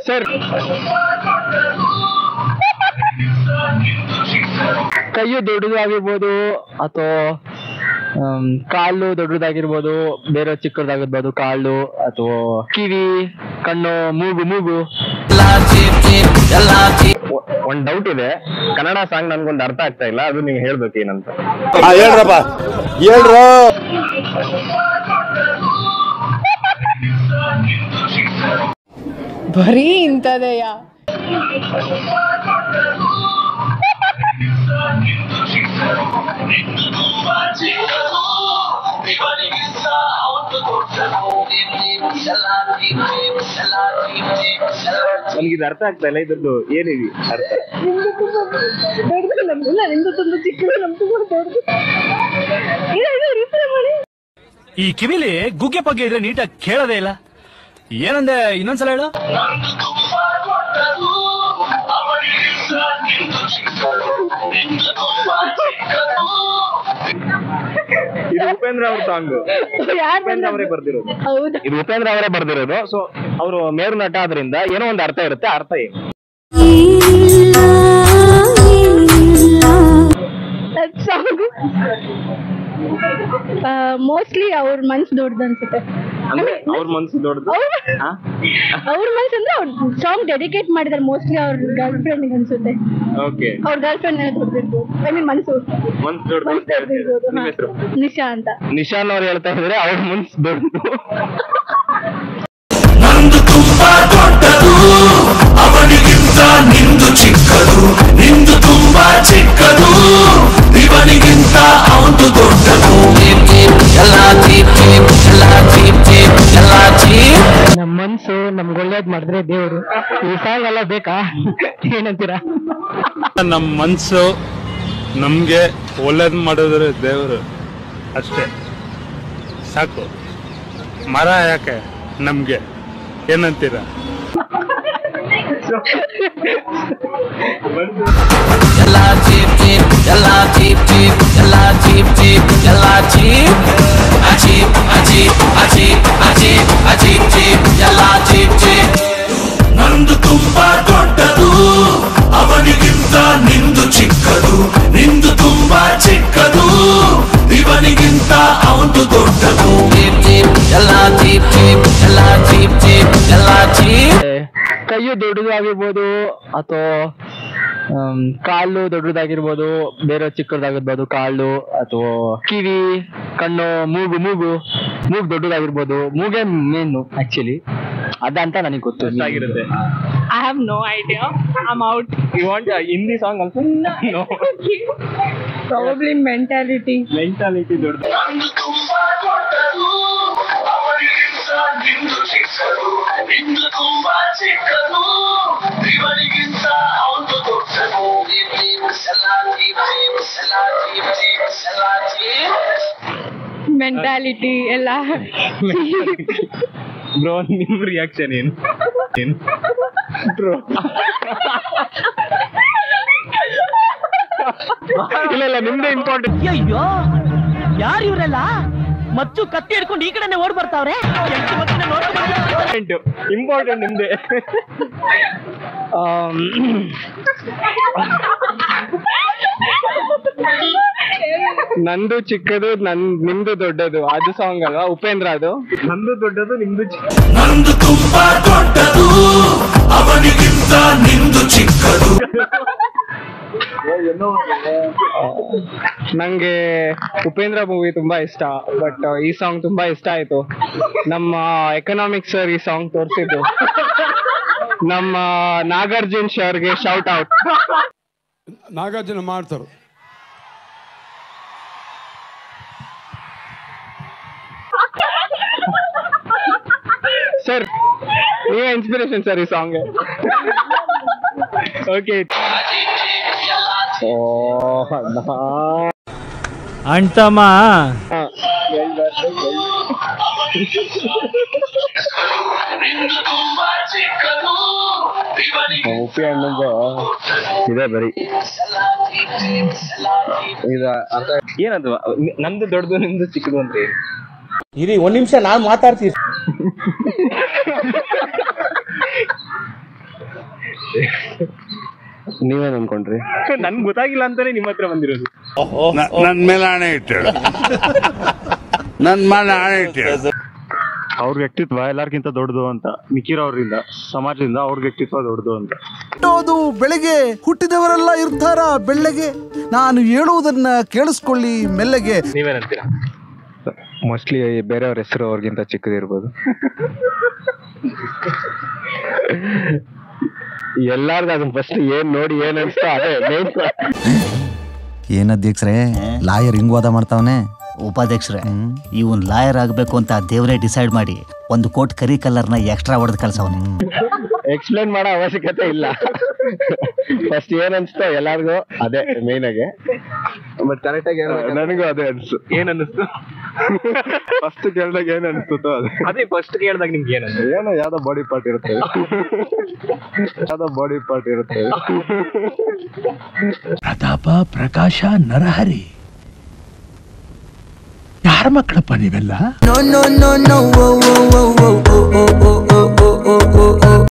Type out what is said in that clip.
Sir ಕೈಯು ದೊಡ್ಡದಾಗಿರ್ಬೋದು ಅಥವಾ ಕಾಲು ದೊಡ್ಡದಾಗಿರ್ಬೋದು, ಬೇರೆ ಚಿಕ್ಕದಾಗಿರ್ಬೋದು, ಕಾಲು ಅಥವಾ ಕಿವಿ, ಕಣ್ಣು, ಮೂಗು. ಒಂದ್ ಡೌಟ್ ಇದೆ, ಕನ್ನಡ ಸಾಂಗ್ ನನ್ಗೊಂದು ಅರ್ಥ ಆಗ್ತಾ ಇಲ್ಲ, ಅದು ನೀವು ಹೇಳ್ಬೇಕು ಏನಂತ. ಹೇಳ್ರಪ್ಪ ಹೇಳ್ರ. ಬರೀ ಇಂಥದೆಯಾ? ನನಗಿದು ಅರ್ಥ ಆಗ್ತಾ ಇಲ್ಲ, ಇದ್ರದ್ದು ಏನಿದೆ ಅರ್ಥ? ಈ ಕಿವಿಲಿ ಗುಗ್ಗೆ ಪಗ್ಗೆ ಇದ್ರೆ ನೀಟಾಗಿ ಕೇಳೋದೇ ಇಲ್ಲ. ಏನಂದೆ, ಇನ್ನೊಂದ್ಸಲ ಹೇಳು. ಇದು ಉಪೇಂದ್ರ ಅವ್ರ ಸಾಂಗ್, ಉಪೇಂದ್ರ ಅವರೇ ಬರ್ದಿರೋದು. ಇದು ಉಪೇಂದ್ರ ಅವರೇ ಬರ್ದಿರೋದು. ಸೊ ಅವರು ಮೇರು ನಟ ಆದ್ರಿಂದ ಏನೋ ಒಂದು ಅರ್ಥ ಇರುತ್ತೆ. ಅರ್ಥ ಏನು? ಮೋಸ್ಟ್ಲಿ ಅವ್ರ ಮನ್ಸು ದೊಡ್ಡದು ಅನ್ಸುತ್ತೆ. ಅವ್ರ ಮನ್ಸು ದೊಡ್ಡದು, ಅವ್ರ ಮನ್ಸು ಅಂದ್ರೆ ಅವ್ರ ಸಾಂಗ್ ಡೆಡಿಕೇಟ್ ಮಾಡಿದಾರೆ ಮೋಸ್ಟ್ಲಿ ಅವ್ರ ಗರ್ಲ್ ಫ್ರೆಂಡ್ ಅನ್ಸುತ್ತೆ. ಓಕೆ, ಅವ್ರ ಗರ್ಲ್ ಫ್ರೆಂಡ್ ದೊಡ್ಡದಿರ್ಬೋದು, ಐ ಮೀನ್ ಮನ್ಸು ದೊಡ್ಡದಿರ್ಬೋದು. ನಿಶಾ ಅಂತ, ನಿಶಾನ್ ಅವ್ರು ಹೇಳ್ತಾ ಇದ್ರೆ ಅವ್ರ ಮನ್ಸು ದೊಡ್ಡದು. ನಂದು ತುಂಬಾ ದೊಡ್ಡದು, ಅವನಿಗಿಂತ ನಿಂದು ಚಿಕ್ಕದು, ನಿಂದು ತುಂಬಾ ಚಿಕ್ಕದು, ಇವನಿಗಿಂತ ಅವನು ದೊಡ್ಡದು. ನಮ್ ಮನ್ಸು ನಮ್ಗೆ ಒಳ್ಳೇದ್ ಮಾಡಿದ್ರೆ ದೇವ್ರು. ಈ ಸಾಂಗ್ ಎಲ್ಲ ಬೇಕಾ, ಏನಂತೀರಾ? ನಮ್ಮ ಮನ್ಸು ನಮ್ಗೆ ಒಳ್ಳೇದ್ ಮಾಡಿದ್ರೆ ದೇವರು ಅಷ್ಟೇ ಸಾಕು. ಮರ ಯಾಕೆ ನಮ್ಗೆ, ಏನಂತೀರಾ? ನಂದು ತುಂಬಾ ದೊಡ್ಡದು, ಅವನಿಗಿಂತ ನಿಂದು ಚಿಕ್ಕದು, ನಿಂದು ತುಂಬಾ ಚಿಕ್ಕದು, ಇವನಿಗಿಂತ ಅವನು ದೊಡ್ಡದು. ಕೈಯು ದೊಡ್ಡದಾಗಿರ್ಬೋದು ಅಥವಾ ಕಾಲು ದೊಡ್ಡದಾಗಿರ್ಬೋದು, ಬೇರೆ ಚಿಕ್ಕದಾಗಿರ್ಬೋದು, ಕಾಲು ಅಥವಾ ಕಿವಿ, ಕಣ್ಣು, ಮೂಗು ದೊಡ್ಡದಾಗಿರ್ಬೋದು. ಮೂಗೇ ಮೇನು ಆಕ್ಚುಲಿ, ಅದಂತ ನನಗೆ ಗೊತ್ತು. I have no idea. I'm out. You want a Hindi song also? No. Probably mentality ದೊಡ್ಡದು. ನಂದು ತುಂಬಾ ದೊಡ್ಡದು, ಅವನಿಗಿಂತ ನಿಂದು ಚಿಕ್ಕದು, ನಿಂದು ತುಂಬಾ ಚಿಕ್ಕದು, ಇವನಿಗಿಂತ ಅವನು ದೊಡ್ಡದು. ಮೆಂಟಾಲಿಟಿ ಎಲ್ಲ. ಬ್ರೋ, ನಿಮ್ ರಿಯಾಕ್ಷನ್ ಏನು? ಬ್ರೋ ಇಲ್ಲ, ನಿಮ್ದೇ ಇಂಪಾರ್ಟೆಂಟ್. ಅಯ್ಯೋ, ಯಾರು ಇವರೆಲ್ಲ? ಮಚ್ಚು ಕತ್ತಿ ಹಿಡ್ಕೊಂಡು ಈ ಕಡೆನೆ ಓಡ್ ಬರ್ತಾವ್ರೆ. ಇಂಪಾರ್ಟೆಂಟ್ ನಿಮ್ದೆ. ನಂದು ಚಿಕ್ಕದು, ನಿಮ್ದು ದೊಡ್ಡದು, ಅದು ಸಾಂಗ್ ಅಲ್ವಾ ಉಪೇಂದ್ರ? ಅದು ನಂದು ದೊಡ್ಡದು, ನಿಮ್ದು ಚಿಕ್ಕದು. ನಂದು ತುಂಬಾ ದೊಡ್ಡದು, ಅವನಿಗಿಂತ ನಿಂದು ಚಿಕ್ಕದು. ನಂಗೆ ಉಪೇಂದ್ರ ಮೂವಿ ತುಂಬಾ ಇಷ್ಟ, ಬಟ್ ಈ ಸಾಂಗ್ ತುಂಬಾ ಇಷ್ಟ ಆಯ್ತು. ನಮ್ಮ ಎಕನಾಮಿಕ್ಸ್ ಸರ್ ಈ ಸಾಂಗ್ ತೋರಿಸಿದ್ದು. ನಮ್ಮ ನಾಗಾರ್ಜುನ್ ಸರ್ಗೆ ಶೌಟ್ ಔಟ್. ನಾಗಾರ್ಜುನ ಮಾಡ್ತಾರೆ. ಸರ್ ನೀವೇ ಇನ್ಸ್ಪಿರೇಷನ್ ಸರ್ ಈ ಸಾಂಗ್. ಓಕೆ, ಅಂಟಮ್ಮ ಉಪ್ಪಿ ಹಣ್ಣು ಇದೆ ಬರೀ ಏನದು? ನಂದು ದೊಡ್ಡದು ನಿಮ್ದು ಚಿಕ್ಕದು ಅಂತ. ಇರಿ ಒಂದ್ ನಿಮಿಷ ನಾನ್ ಮಾತಾಡ್ತೀನಿ. ನೀವೇನ್ ಅನ್ಕೊಂಡ್ರಿ? ನನ್ಗೆ ಗೊತ್ತಾಗಿಲ್ಲ ಅಂತಾನೆ ನಿಮ್ಮ ಹತ್ರ ಬಂದಿರೋದು. ನನ್ ಮೇಲೆ ಆಣೆ ಇಟ್ಟಳು, ನನ್ ಮೇಲೆ ಆಣೆ ಇಟ್ಟಳು. ಅವ್ರ ವ್ಯಕ್ತಿತ್ವ ಎಲ್ಲರಿಗಿಂತ ದೊಡ್ಡದು ಅಂತ, ಮಿಕ್ಕಿರೋದ್ರಿಂದ ಸಮಾಜದಿಂದ ಅವ್ರ ವ್ಯಕ್ತಿತ್ವ ದೊಡ್ಡದು ಅಂತ. ಬೆಳಗ್ಗೆ ಹುಟ್ಟಿದವರೆಲ್ಲ ಇರ್ತಾರ ಬೆಳ್ಳಗೆ, ನಾನು ಹೇಳುವುದನ್ನ ಕೇಳಿಸ್ಕೊಳ್ಳಿ ಮೆಲ್ಲಗೆ. ನೀವೇನಂತೀರಾ? ಮೋಸ್ಟ್ಲಿ ಬೇರೆಯವ್ರ ಹೆಸರು ಅವ್ರಿಗಿಂತ ಚಿಕ್ಕದಿರ್ಬೋದು. ಎಲ್ಲಾರ್ಗು ಅದನ್ನ ಫಸ್ಟ್ ಏನ್ ನೋಡಿ ಏನ್ ಅನ್ಸ್ತಾ ಅದೇ ಮೇನ್. ಏನ್ ಅಧ್ಯಕ್ಷರೇ ಲಾಯರ್ ಹಿಂಗ್ ವಾದ ಮಾಡ್ತಾವನೆ? ಉಪಾಧ್ಯಕ್ಷರೇ, ಇವನ್ ಲಾಯರ್ ಆಗ್ಬೇಕು ಅಂತ ದೇವರೇ ಡಿಸೈಡ್ ಮಾಡಿ 1 ಕೋಟ್ ಕರಿ ಕಲರ್ನ ಎಕ್ಸ್ಟ್ರಾ ಹೊಡೆದು ಕಳ್ಸವನೆ. ಎಕ್ಸ್ಪ್ಲೇನ್ ಮಾಡೋ ಅವಶ್ಯಕತೆ ಇಲ್ಲ. ಫಸ್ಟ್ ಏನ್ ಅನ್ಸ್ತಾ ಎಲ್ಲಾರ್ಗು ಅದೇ ಮೇನ್ ಆಗಿ. ಬಟ್ ಕರೆಕ್ಟ್ ಆಗಿ ನನಗೂ ಅದೇ ಅನ್ಸು. ಏನ್ ಅನ್ನಿಸ್ತು? ಫಸ್ಟ್ ಕೇಳ್ದಾಗ ಏನ್ ಅನ್ಸುತ್ತೋ ಅದೇ ಫಸ್ಟ್ ಕೇಳ್ದಾಗ ನಿಮ್ಗೆ ಏನೋ ಯಾವ್ದೋ ಬಾಡಿ ಪಾರ್ಟ್ ಇರುತ್ತೆ, ಯಾವ್ದೋ ಬಾಡಿ ಪಾರ್ಟ್ ಇರುತ್ತೆ. ಪ್ರತಾಪ, ಪ್ರಕಾಶ, ನರಹರಿ ಯಾರ ಮಕ್ಕಳಪ್ಪ ನೀವೆಲ್ಲ?